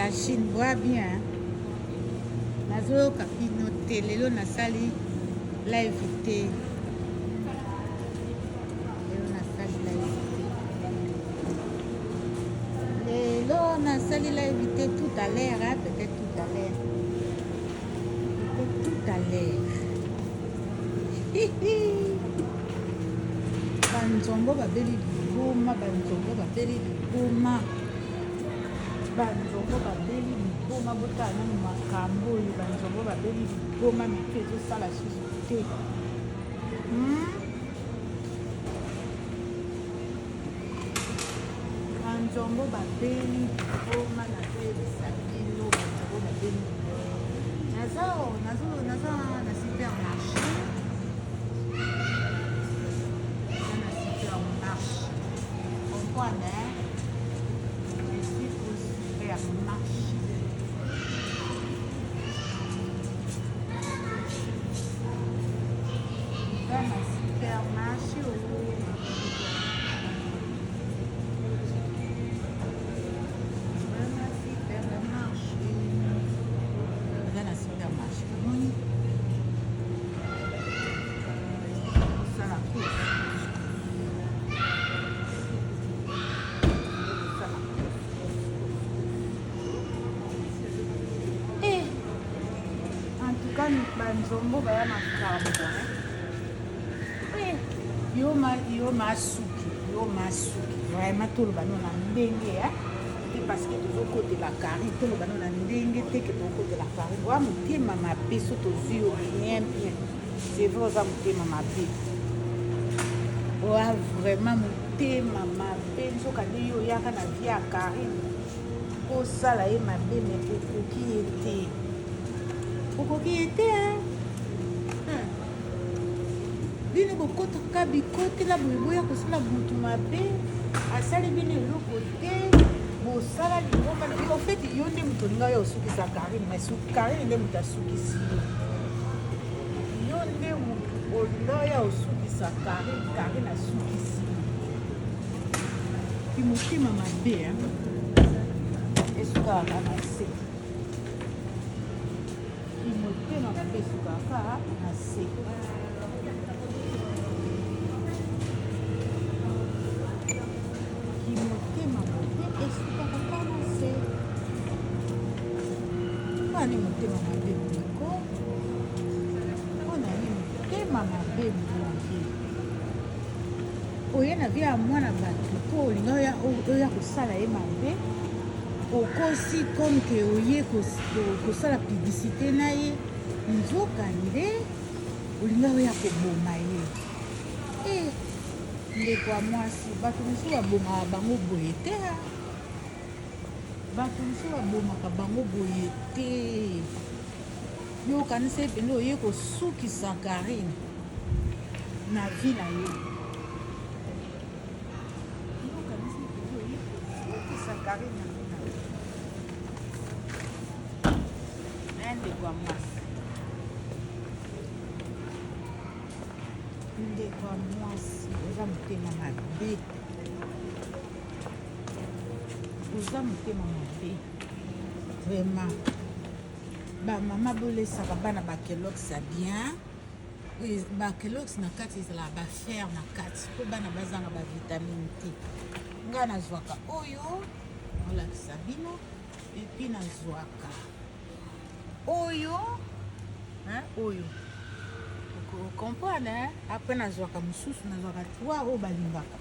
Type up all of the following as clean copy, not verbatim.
machine bois bien nazoyoka bino te lelo nasali live te lelo nasali live te tout à l'heure hein? Peut-être tout à l'heure banzongo babeli liboma botala nanu makambo oyo banzongo babeli liboma mito ezosala susu te banzongo babeli liboma nazoyebisa bino banzongo babeli naza na supermarché comprendre je suis au supermarché banzongo baya makambo yo masuki vraiment toloba no na ndenge te parce que tozokotela kari toloba no na ndenge te ke tokotela kari oya motema mabe so tozwi yo bien c'est vrai oza motema mabe oya vraiment motema mabe nzoka nde yo oyaka na vie ya kari osala ye mabe me okoki ye te bino bokotaka bikotela boyeboya kosala motu mabe asali bino eloko te bosala liboma en fait yo nde moto olinga oyo osukisa karine mais karine nde moto asukisi yo nde olinga oyo osukisa karine asukisi kimotema mabe esukaka na se kimotema mabe esukaka na se ni motema mabe moko mpona ni motema mabe mbonge oye na vie ya mwana bato mpo olinga oya kosala ye mabe okosi komke oye kosala publicité na ye nzoka nde olinga oya koboma ye ndeko ya mwasi bato mosusu babomaka bango boye te bato mosusu babomaka bango boye te yo okanisa epende oye kosukisa karine na vi na ye okanisa epende oye kosukisa karine na vi na ye naye ndeko ya mwasi oza motema mabe oza motema mabe vraiment bamama bolesaka bana bakelox ya bien bakelox na kati ezala bafer na kati mpo bana bazanga bavitamine te ngai nazwaka oyo olakisa bino epi nazwaka oyo comprendre apres nazwaka mosusu nazwaka 3 oyo balingaka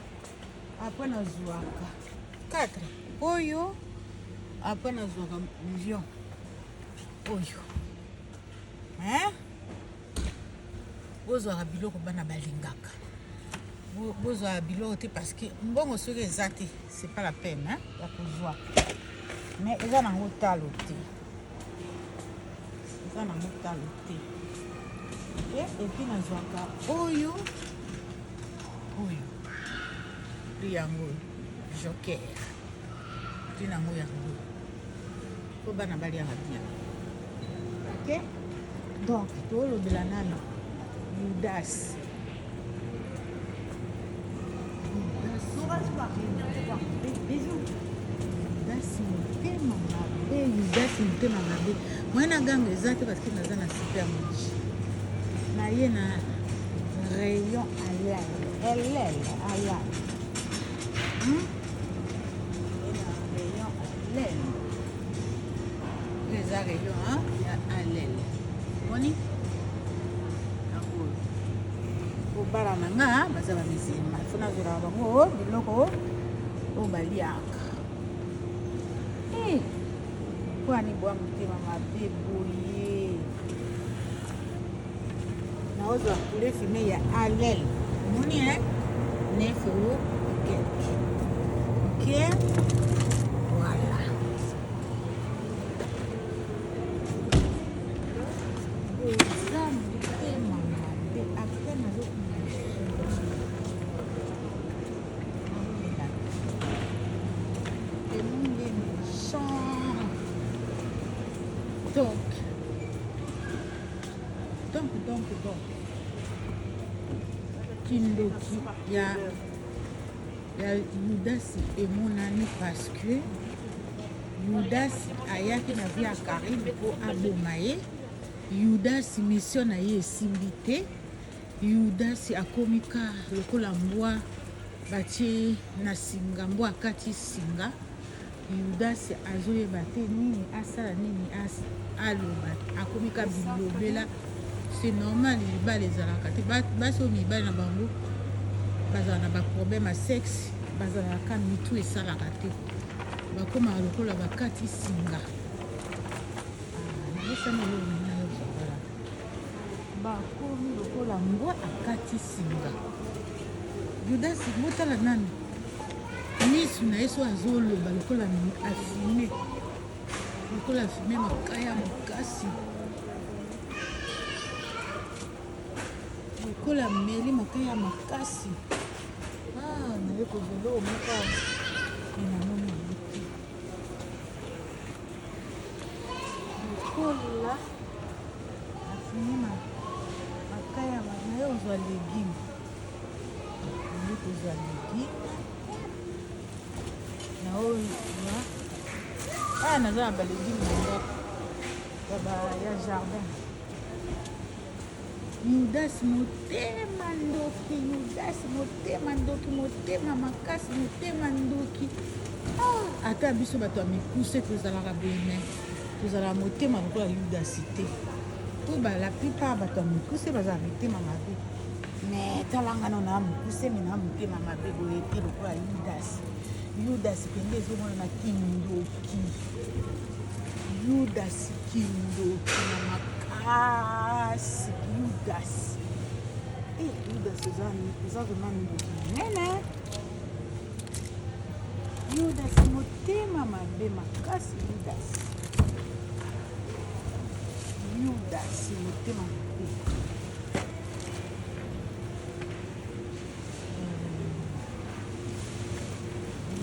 apres nazwaka 4 oyo apres nazwaka lion oyo bozwaka biloko bana balingaka bozwaka biloko te parce que mbongo soki eza te c'est pas la peine ya kozwa mais eza nango talo te epi nazwaka oyo yango joker tinango yango po bana baliaka bien ok donc tolobela nano Judas motema mabe Yudas motema mabe mwana ganga eza te parce que naza na super moji na ye na rayon alel aya rayon alel eza rayon ya alel moni obala na nga baza bamizima fo nazolaka bango biloko oyo baliaka mpo ani bwa motema mabe boye naozwa poulet fumé ya alel omoni €9 quelque ok voilà eza motema mabe apre nazokuna emonge méchant donc kindoki ya Yudas emonani parce que Yudas ayaki na vie ya Karim mpo aboma ye Yudas mission na ye esimbi te Yudas akomi ka lokola mbwa batie na singa mbwa akati singa Yudas azoyeba te nini asala nini aloba akomi ka bilobela c'est normal mibali ezalaka te basi oyo mibali na bango bazala na baproblème ya sexe bazalaka mitu esalaka te bakomaka lokola bakati singa nayesana oyo nina yozala bakomi lokola mbwa akati singa Yudas motala nani misu na ye so azoloba lokola afime lokola afime makaya makasi lokola meli makaya makasi naye kozolo omaka enamoni yete lokola afime makaya naye ozwa legime naye kozwa legime na oyo naza na balegime na ndako ya jardin Yudas motema ndoki motema makasi motema ndoki ata biso bato ya mikuse tozalaka boye tozalaka motema lokola Yudas te po la plupart bato ya mikuse bazala mitema mabe me talanga no na mikuse me na motema mabe boye te lokola Yudas pende ezomonana kindoki Yudas kindoki na makasi Yudas eza vraiment ndoki monene Yudas motema mabe makasi Yudas motema mabe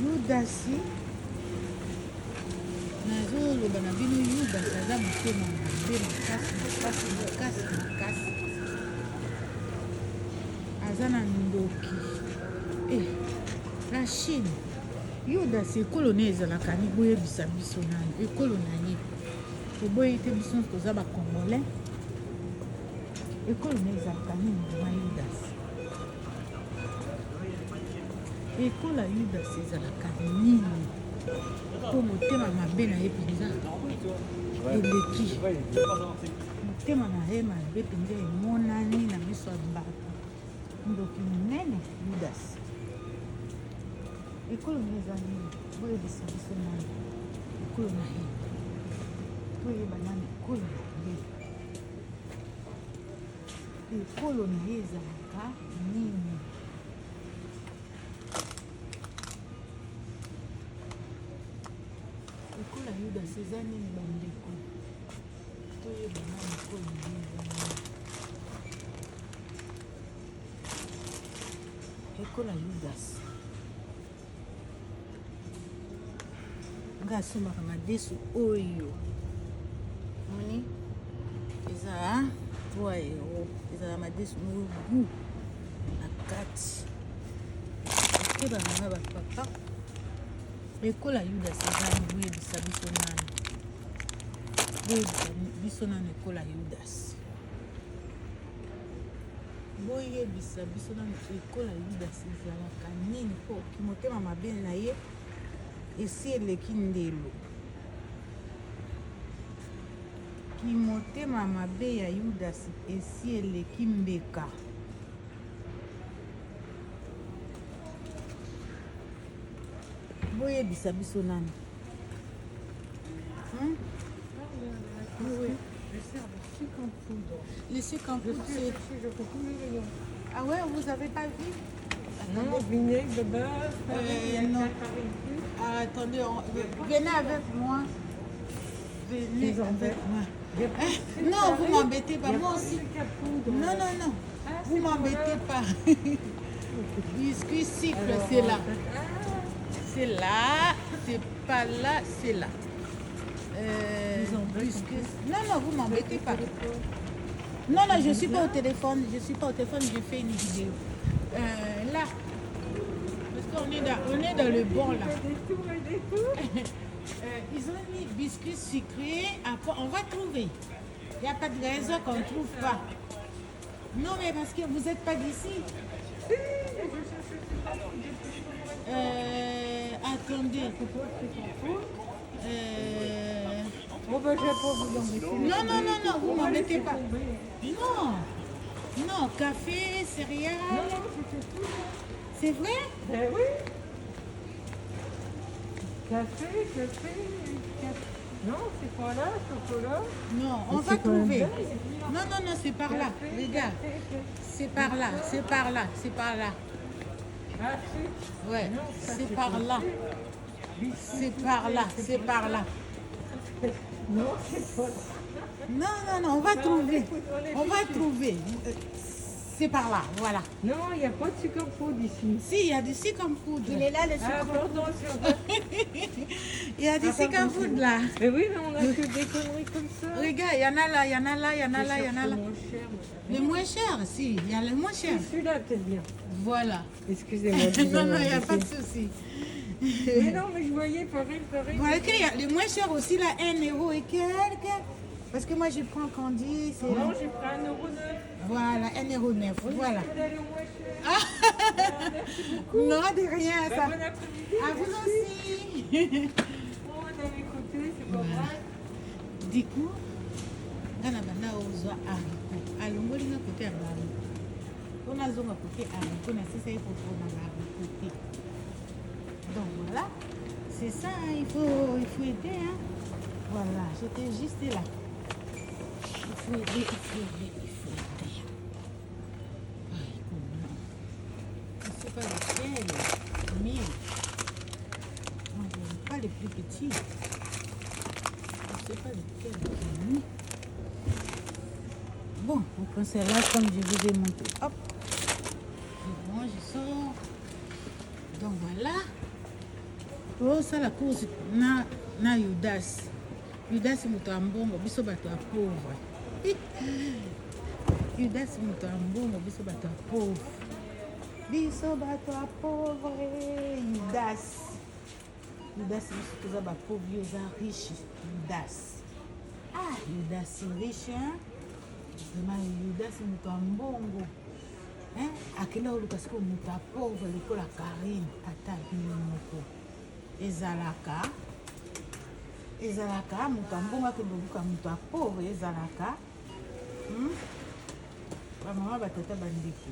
Yudas nazoloba na bino Yudas aza motema mabe makasi aza na ndoki Rachine Yudas ekolo ne ezalaka ni boyebisa biso nani ekolo na ye toboyi te biso toza bacongolais ekolo ne ezalaka nini mwa Yudas ekola Yudas ezalaka nini mpo motema mabe na ye mpenza eleki motema na ye mabe mpenza emonani na miso ya bato ndoki monene Yudas ekolo na eza nini boyebisa biso nani ekolo na ye toyeba nani ekolo na ye ekolo na ye ezalaka nini ekola Yudas eza nini bandeko toyeba nani ekolo na ye eza nini ekola Yudas nga asombaka madesu oyo moni eza 3 €, ezala madesu mogu na kati ekebaka nga bapapa ekola Yudas eza boyebisa biso nani biso nano ekola Yudas. Boyebisa biso nano ekola Yudas ezalaka nini mpo kimotema mabe na ye esi eleki ndelo. Kimotema mabe ya Yudas esi eleki mbeka. Boyebisa biso nano. Oui, je sers de sucre en poudre. Le sucre en poudre, c'est... Je fais tous les rayons. Ah ouais, vous avez pas vu? Non, vinaigre, beurre, non. farine. Ah, attendez, venez avec moi. Venez Ils en avec veulent. moi. Non, vous m'embêtez pas, moi aussi. Non, non, non. Vous m'embêtez pas. Biscuit cycle, c'est là. C'est là. C'est pas là, c'est là. Non, non, vous m'embêtez pas. Non, non, je ne suis pas au téléphone. Je suis pas au téléphone, je fais une vidéo. Là. Parce qu'on est dans le bon là. Ils ont mis biscuits sucrés. On va trouver. Il n'y a pas de raison qu'on ne trouve pas. Non, mais parce que vous n'êtes pas d'ici. Attendez. Bon, ben, je vais pas vous embêter. Non, non, non, non, vous ne m'embêtez pas. Non. Non, café, céréales. Non, non, je fais tout. C'est vrai? Ben oui. Café. Non, c'est pas là, chocolat. Non, on va trouver. Non, non, non, c'est par là. Regarde. C'est par là, c'est par là, c'est par là. Ah, si. Ouais, c'est par là. C'est par là, c'est par là. Non, c'est pas là. Non, non, non, on va trouver. On va trouver. C'est par là, voilà. Non, il n'y a pas de sucre en poudre ici. Si, il y a du sucre en poudre. Il est là, le sucre. Ah, pardon, Il y a du sucre en poudre là. mais oui, mais on a que des conneries comme ça. Regarde, il y en a là, il y en a là, il y en a là, il y en a là. Moins cher, Le moins cher, si, il y a le moins cher. celui-là, peut-être bien. Voilà. Excusez-moi. Non, non, il n'y a pas de souci. Mais non, mais je voyais pareil. Voilà qu'il y a le moins cher aussi là, 1 euro et quelques. Parce que moi je prends Candy, c'est... Non, j'ai pris 1,9 €. Voilà, 1,9 €. Voilà. Vous allez au moins cher. Non, de rien, Bah, ça. bon après-midi. À vous aussi. On a écouté, c'est pas mal. Du coup, dans la bande aux haricots, alongoli na côté à haricot. On a zonga côté haricot, na c'est ça il faut prendre haricot. Donc voilà, c'est ça, hein, il faut aider. Hein. Voilà, j'étais juste là. Il faut aider, il faut aider, il faut aider. Haricot, non. Je ne sais pas lequel, mais moi je n'aime pas les plus petits. Je ne sais pas lequel j'ai mis. Bon, vous pensez là, comme je vous ai montré. Hop. C'est bon, je sors. Donc voilà. Oh, ça la course na Yudas. Yudas moto ambongo, biso bato ya pauvre. Yudas moto ambongo, biso bato ya pauvre. Biso bato ya pauvre. Yudas. Yudas biso toza ba pauvre, yoza riche. Yudas. Ah, Yudas riche, hein? Vraiment, Yudas moto ambongo. Hein? Akela oluka siko moto ya pauvre lokola Karine ata bino moko. Ezalaka moto ambongo akende oluka moto ya pauvre ezalaka. Bamama batata bandeko.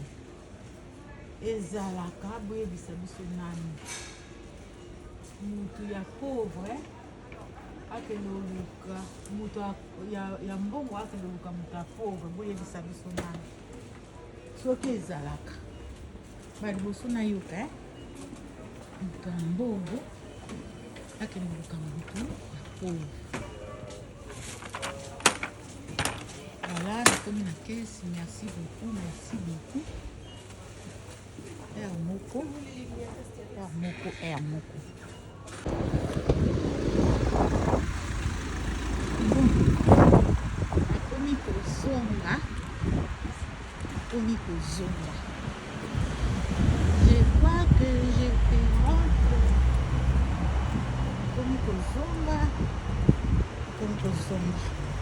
Ezalaka boyebisa biso nani. Moto ya pauvre akende oluka moto ya mbongo akende oluka moto ya pauvre boyebisa biso nani. Soki ezalaka baliboso nayoka moto ya mbongo akende oluka moto ya pauvre. Voilà, nakomi na caisse. Merci beaucoup, merci beaucoup. Air moko. Bon, nakomi kozonga. Je crois que je peux rentrer. Nakomi kozonga. tozongi